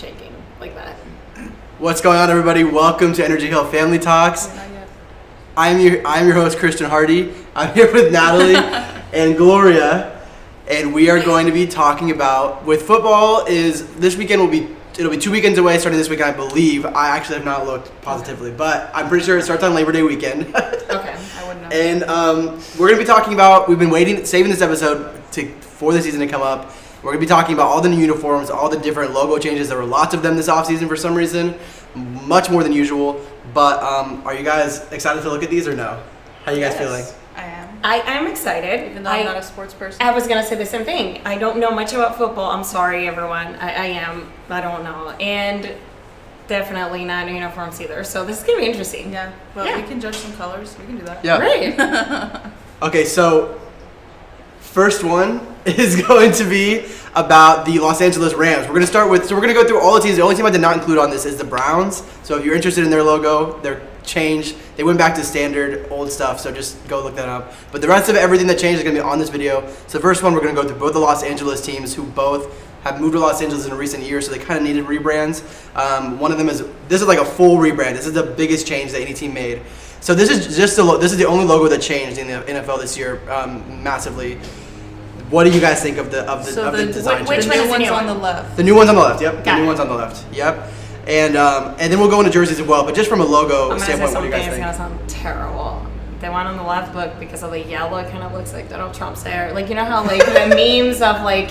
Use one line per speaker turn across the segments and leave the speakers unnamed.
shaking like that.
What's going on, everybody? Welcome to Energy Hill Family Talks. I'm your host, Christian Hardy. I'm here with Natalie and Gloria, and we are going to be talking about with football. This weekend it'll be 2 weekends away, starting this weekend, I believe. I actually have not looked positively, but I'm pretty sure it starts on Labor Day weekend.
Okay, I wouldn't know.
And we're going to be talking about. We've been saving this episode for the season to come up. We're going to be talking about all the new uniforms, all the different logo changes. There were lots of them this offseason for some reason, much more than usual. But are you guys excited to look at these or no? How are you guys feeling?
I am.
I am excited.
Even though I'm not a sports person.
I was going to say the same thing. I don't know much about football. I'm sorry, everyone. I don't know. And definitely not uniforms either. So this is going to be interesting.
Yeah. Well, we can judge some colors. We can do that.
Yeah.
Great.
Okay, so first one is going to be about the Los Angeles Rams. We're going to go through all the teams. The only team I did not include on this is the Browns. So if you're interested in their logo, their change, they went back to standard old stuff, so just go look that up. But the rest of everything that changed is going to be on this video. So the first one, we're going to go through both the Los Angeles teams who both have moved to Los Angeles in recent years, so they kind of needed rebrands. One of them this is like a full rebrand. This is the biggest change that any team made. So this is the only logo that changed in the NFL this year, massively. What do you guys think of the design?
Which
the
one
new
is the
ones
new
on
one?
the left.
The new ones on the left. Yep.
Got
The new
it.
ones on the left. Yep. And then we'll go into jerseys as well. But just from a logo
I'm going to say
standpoint, what do
something
you guys
that's
think?
going to sound terrible. The one on the left, look, because of the yellow, it kind of looks like Donald Trump's hair. Like, you know how, like, the memes of, like,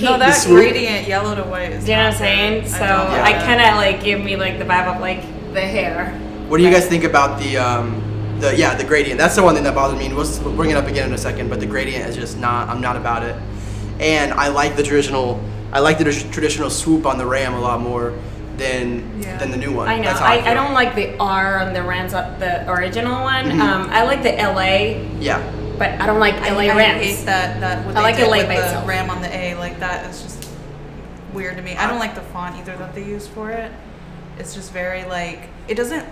No, that gradient yellow to white is
do you know what I'm
not
saying?
good.
So
don't
I
like
kind of, like, give me, like, the vibe of, like, the hair.
What do you guys think about the gradient? That's the one thing that bothers me. We'll bring it up again in a second. But the gradient is just not. I'm not about it. And I like the traditional swoop on the Ram a lot more than the new one.
I know.
That's how I
I don't like the R on the Rams, the original one.
Mm-hmm.
I like the LA,
Yeah.
but I don't like LA
I
Rams.
hate that what
I
they
like
did
LA
with
by
the
itself.
Ram on the A. Like, that is just weird to me. I don't like the font either that they use for it. It's just very, like, it doesn't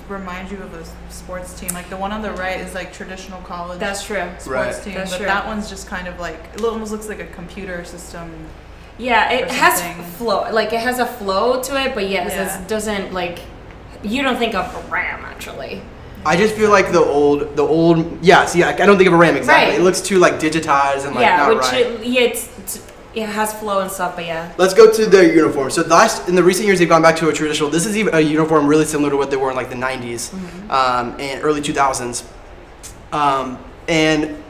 remind you of a sports team. Like, the one on the right is like traditional college
That's true.
sports
Right.
team,
That's
but
true.
that one's just kind of like, it almost looks like a computer system.
Yeah, it
or
has
something.
flow. Like, it has a flow to it, but yes,
Yeah.
it doesn't, like, you don't think of a Ram, actually.
I just feel like the old. Yeah. See, I don't think of a Ram exactly.
Right.
It looks too like digitized and like
Yeah,
not
which
right.
it has flow and stuff, but yeah.
Let's go to the uniform. So in the recent years, they've gone back to a traditional. This is even a uniform really similar to what they were in like the 90s and early 2000s. And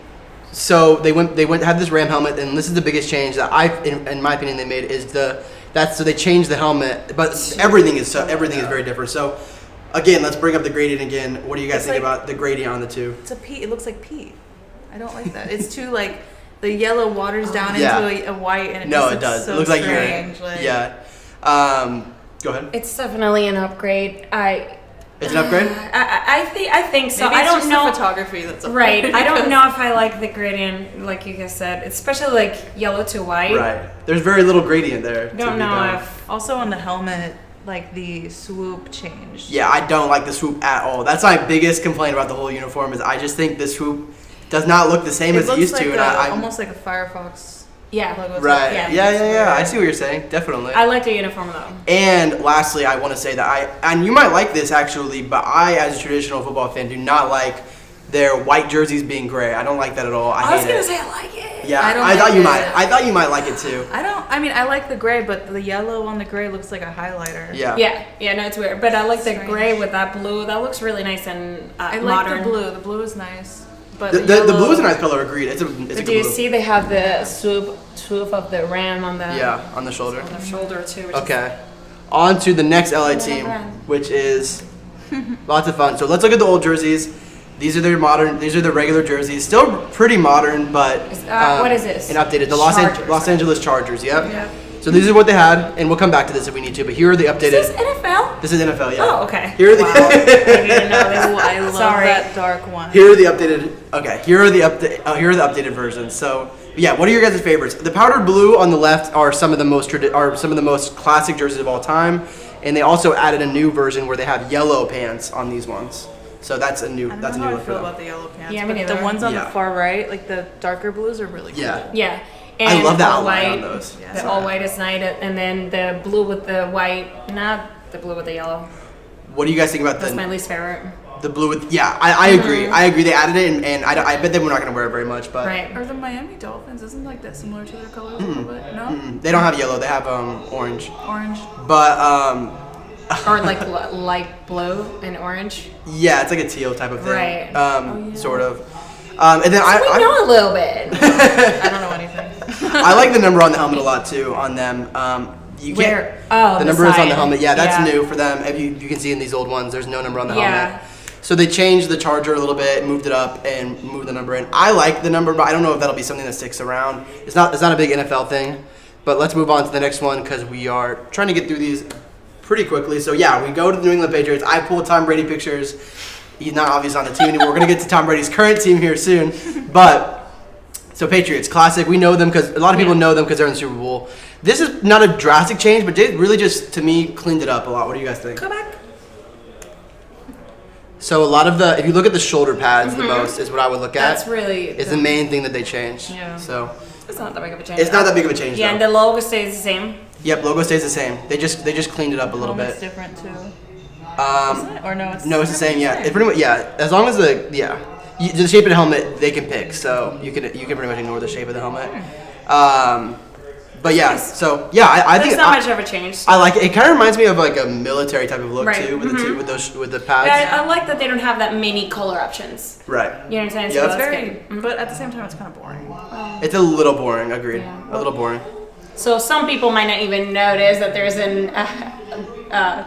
so they had this Ram helmet, and this is the biggest change that in my opinion, they made is so they changed the helmet, but everything is very different. So again, let's bring up the gradient again. What do you guys think about the gradient on the two?
It's a pea. It looks like pea. I don't like that. It's too, like, the yellow waters down
Yeah.
into a white, and
It does.
So
It looks like
strange.
yeah. Go ahead.
It's definitely an upgrade.
It's an upgrade.
I think so.
Maybe
I
it's
don't
just
know.
the photography that's
Right. I don't know if I like the gradient, like you guys said, especially like yellow to white.
Right. There's very little gradient there. to
Don't
be
know
done.
if.
Also on the helmet, like, the swoop changed.
Yeah, I don't like the swoop at all. That's my biggest complaint about the whole uniform is I just think the swoop does not look the same as it
looks
used
like
to. And
almost like a Firefox
Yeah.
logo.
Right.
Yeah.
Yeah. I see what you're saying. Definitely.
I like the uniform though.
And lastly, I want to say that and you might like this actually, but I, as a traditional football fan, do not like their white jerseys being gray. I don't like that at all.
I was
hate
gonna
it.
say I like it.
Yeah,
I don't
I thought
like
you
it.
might. I thought you might like it too.
I mean, I like the gray, but the yellow on the gray looks like a highlighter.
Yeah.
Yeah, no, it's weird. But I like the
Strange.
gray with that blue. That looks really nice and
I like
modern.
the blue. The blue is nice. But
The
yellow,
blue is a nice color. Agreed. It's a good
Do you
blue.
see they have the swoop of the Ram on the
On the shoulder.
on the shoulder too? Which
Okay. On to the next LA team, which is lots of fun. So let's look at the old jerseys. These are their modern. These are the regular jerseys. Still pretty modern, but
what is this?
And updated. The
Chargers,
Los
right?
Angeles Chargers. Yep.
Yeah.
So these are what they had, and we'll come back to this if we need to. But here are the updated.
Is this NFL?
This is NFL. Yeah.
Oh, okay.
Here are the.
Wow. I didn't know this.
Oh, I love
Sorry.
that dark one.
Here are the updated. Okay. Here are the updated versions. So yeah, what are your guys' favorites? The powdered blue on the left are some of the most classic jerseys of all time, and they also added a new version where they have yellow pants on these ones. So that's a new.
I don't
That's a
know
new
how I
look for
feel
them.
about the yellow pants.
Yeah, me
but the
neither.
ones on
Yeah.
the far right, like the darker blues, are really cool.
Yeah.
Yeah. And
I love that
all
outline
white.
on those.
Yeah.
The all white is nice, and then the blue with the white, not the blue with the yellow.
What do you guys think about
That's my least favorite.
the blue with? Yeah, I agree. I agree. They added it, and I bet they were not going to wear it very much. But
Right.
Or the Miami Dolphins, isn't like that similar to their colors a little bit? No?
they don't have yellow. They have orange.
Orange.
But
Or like light blue and orange.
yeah, it's like a teal type of thing.
Right.
yeah.
Sort of. And then
We know a little bit.
I don't know anything.
I like the number on the helmet a lot too. On them, you can't.
Where? Oh,
The number is on
side.
the helmet. Yeah, that's new for them. If you can see in these old ones, there's no number on the
Yeah.
helmet. So they changed the charger a little bit, moved it up, and moved the number in. I like the number, but I don't know if that'll be something that sticks around. It's not a big NFL thing. But let's move on to the next one because we are trying to get through these pretty quickly. So yeah, we go to the New England Patriots. I pulled Tom Brady pictures. He's not obviously on the team anymore. We're gonna get to Tom Brady's current team here soon, but. So Patriots, classic. We know them because a lot of people know them because they're in the Super Bowl. This is not a drastic change, but they really just, to me, cleaned it up a lot. What do you guys think?
Go back.
So a lot of if you look at the shoulder pads the most is what I would look at.
That's really.
Is the main thing that they changed.
Yeah.
So
It's not that big of a change.
it's not that big of a change.
Yeah,
though.
and the logo stays the same.
Yep, logo stays the same. They just cleaned it up a little
Helmet's
bit.
different too.
Um,
Isn't it? Or no, it's
no, it's the same. Yeah,
Same.
it's pretty much as long as the shape of the helmet they can pick, so you can pretty much ignore the shape of the helmet. But yeah,
nice.
so yeah, I think
There's not much of a change.
I like it. It kind of reminds me of like a military type of look
Right,
too, with with the pads.
I like that they don't have that many color options.
Right.
You know what I'm saying?
Yeah,
So
that's
that's
Very,
good.
but at the same time, it's kind of boring.
It's a little boring. Agreed.
Yeah.
A little boring.
So some people might not even notice that there's an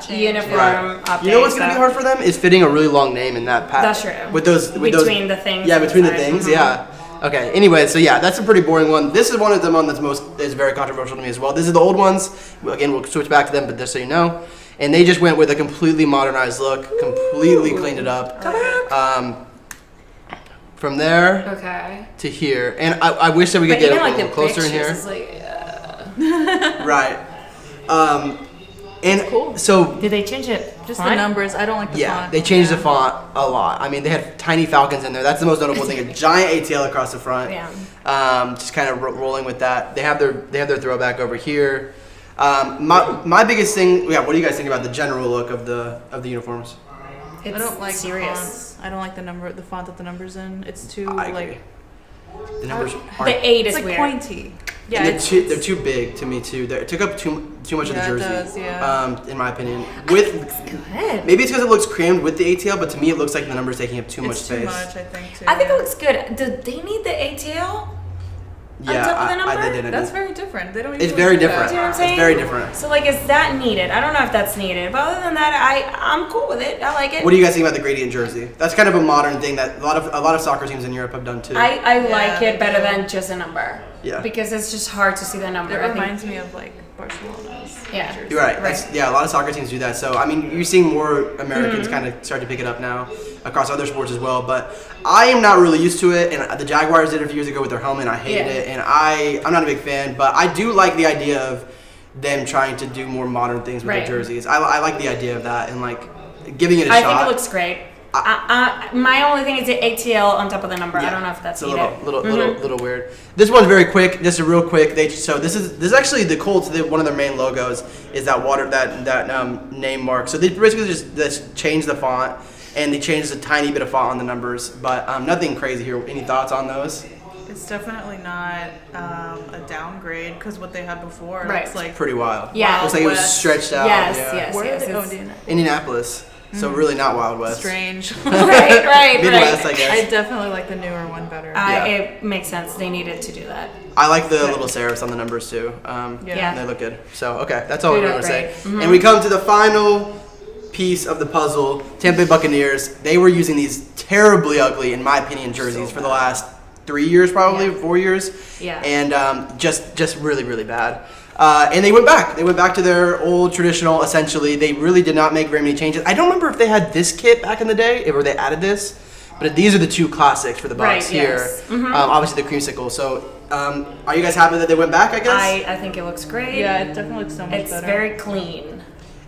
change.
uniform update.
You know what's gonna be
so-
hard for them is fitting a really long name in that pad.
That's true.
With those
Between the things
Yeah,
on the
between the
side.
things.
Mhm.
Yeah. Okay. Anyway, so yeah, that's a pretty boring one. This is one of the one is very controversial to me as well. This is the old ones. Again, we'll switch back to them, but just so you know, and they just went with a completely modernized look, completely cleaned it up.
Come back.
From there
Okay.
to here, and I wish that we could
But
get
even
a
like the
little closer in
pictures,
here.
it's like,
Right. And
cool.
so
did they change it?
Just the numbers. I don't like the
yeah,
font.
they changed the font a lot. I mean, they had tiny falcons in there. That's the most notable thing. A giant ATL across the front.
Yeah.
Just kind of rolling with that. They have their throwback over here. My biggest thing. Yeah. What do you guys think about the general look of the uniforms?
It's
I don't like
serious.
the fonts. I don't like the font that the number's in. It's too
I
like
agree. The numbers
The
aren't.
8
it's
is
like
weird.
pointy. Yeah,
they're
it's,
they're too big to me too. It took up too much of the
Yeah, it
jersey.
does, yeah.
In my opinion, with
Good.
maybe it's because it looks crammed with the ATL, but to me it looks like the number's taking up too much
it's
space.
too much. I think too.
I think
yeah.
it looks good. Do they need the ATL?
Yeah,
top of the
I
number?
didn't.
That's very different. They don't.
It's
usually
very
do that.
different.
Do you know what I'm
It's
saying?
very different.
So like, is that needed? I don't know if that's needed, but other than that, I'm cool with it. I like it.
What do you guys think about the gradient jersey? That's kind of a modern thing that a lot of soccer teams in Europe have done too.
I like
Yeah,
it better
they do.
than just a number.
Yeah.
Because it's just hard to see the number.
It
I think-
reminds me of like Barcelona's.
Yeah.
jersey.
You're right.
Right.
That's, yeah, a lot of soccer teams do that. So I mean, you're seeing more Americans kind of start to pick it up now across other sports as well. But I am not really used to it. And the Jaguars did it a few years ago with their helmet. And I hated
Yeah.
it. And I'm not a big fan. But I do like the idea of them trying to do more modern things with
Right.
their jerseys. I like the idea of that and like giving it a
I
shot.
think it looks great. My only thing is the ATL on top of the number.
Yeah,
I don't know if that's
it's a
needed.
little weird. This one's very quick. Just a real quick. This is actually the Colts. One of their main logos is that name mark. So they basically just changed the font and they changed a tiny bit of font on the numbers, but nothing crazy here. Any thoughts on those?
It's definitely not a downgrade because what they had before.
Right.
It's like
Pretty wild.
Yeah.
Looks like it was
West.
stretched out.
Yes,
yeah.
yes.
where are they? Oh,
it's-
Indianapolis. So really not Wild West.
strange.
right.
Midwest, I
I
guess.
definitely like the newer one better.
Yeah.
It makes sense. They needed to do that.
I like the little serifs on the numbers too.
Yeah.
They look good. So okay, that's all
They
we're
look
gonna say.
great.
And we come to the final piece of the puzzle. Tampa Bay Buccaneers. They were using these terribly ugly, in my opinion, jerseys for the last 3 years, probably
Yeah.
4 years.
Yeah.
And just really, really bad. And they went back. They went back to their old traditional. Essentially, they really did not make very many changes. I don't remember if they had this kit back in the day, or they added this. But these are the two classics for the Bucs
Right,
here.
yes. Mhm.
Obviously, the creamsicle. So, are you guys happy that they went back? I guess.
I think it looks great.
Yeah, it definitely looks so much
It's
better.
very clean.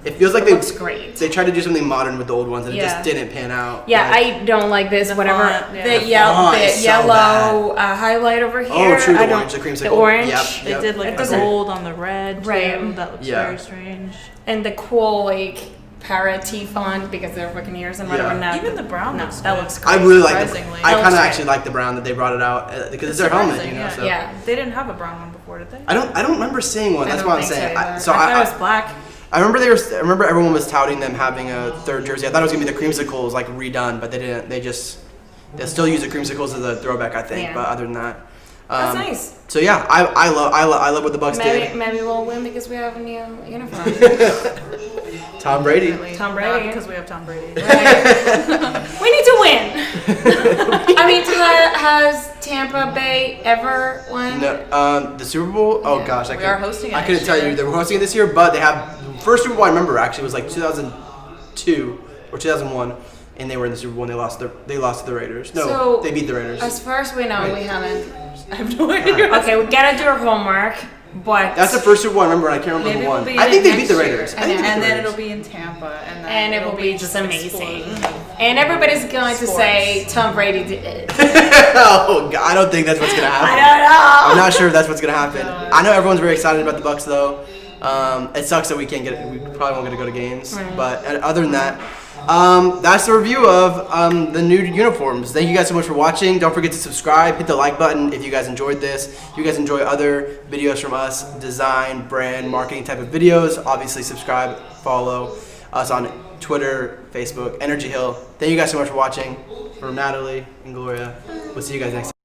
It feels like
It looks great.
They tried to do something modern with the old ones, and it
Yeah.
just didn't pan out.
Yeah,
Like,
I don't like this. Whatever
font, yeah.
the
The
yellow,
font is so
yellow highlight over here.
true, the
I don't-
orange, the creamsicle.
The orange.
Yep.
They did like
It
the
doesn't-
gold on the red, too.
Right.
That looks
Yeah.
very strange.
And the cool like parrot font because they're Buccaneers and whatever.
Yeah.
No,
Even the brown
no,
looks
that
good.
looks
I
great.
really like the.
Surprisingly.
I
That
kind
looks
of
great.
actually like the brown that they brought it out because it's their helmet,
surprising,
you know.
yeah.
So
Yeah.
They didn't have a brown one before, did they?
I don't remember seeing one.
I
That's
don't
what I'm
think
saying.
So,
I
either. I thought it was black.
I remember everyone was touting them having a third jersey. I thought it was gonna be the creamsicles like redone, but they didn't. They still use the creamsicles as a throwback, I think.
Yeah.
But other than that,
That's nice.
So yeah, I love what the Bucs did.
Maybe we'll win because we have a new uniform.
Tom Brady.
Really.
Tom Brady.
Because we have Tom Brady.
We need to win. I mean, has Tampa Bay ever won?
No, the Super Bowl. Oh
Yeah.
gosh,
We are hosting it
I couldn't
next
tell
year.
you they were hosting it this year, but they have first Super Bowl I remember actually was like 2002 or 2001, and they were in the Super Bowl and they lost to the Raiders. No,
So,
they beat the Raiders.
As far as we know,
Right.
we haven't.
I have no idea.
Okay, we gotta do our homework, but
That's the first Super Bowl I remember, and I can't remember
Maybe
who won.
we'll be
I
in
think
it
they beat the
next year.
Raiders. I think they beat
And
the
then
Raiders.
it'll be in Tampa,
and it will be just amazing. And everybody's going to
Sports.
say Tom Brady did it.
Oh God, I don't think that's what's gonna happen.
I don't know.
I'm not sure if that's what's gonna happen. I know everyone's very excited about the Bucs though. It sucks that we can't get. We probably won't get to go to games.
Right.
But other than that, that's the review of the new uniforms. Thank you guys so much for watching. Don't forget to subscribe. Hit the like button if you guys enjoyed this. If you guys enjoy other videos from us, design, brand, marketing type of videos, obviously subscribe, follow us on Twitter, Facebook, Energy Hill. Thank you guys so much for watching. From Natalie and Gloria, we'll see you guys next time.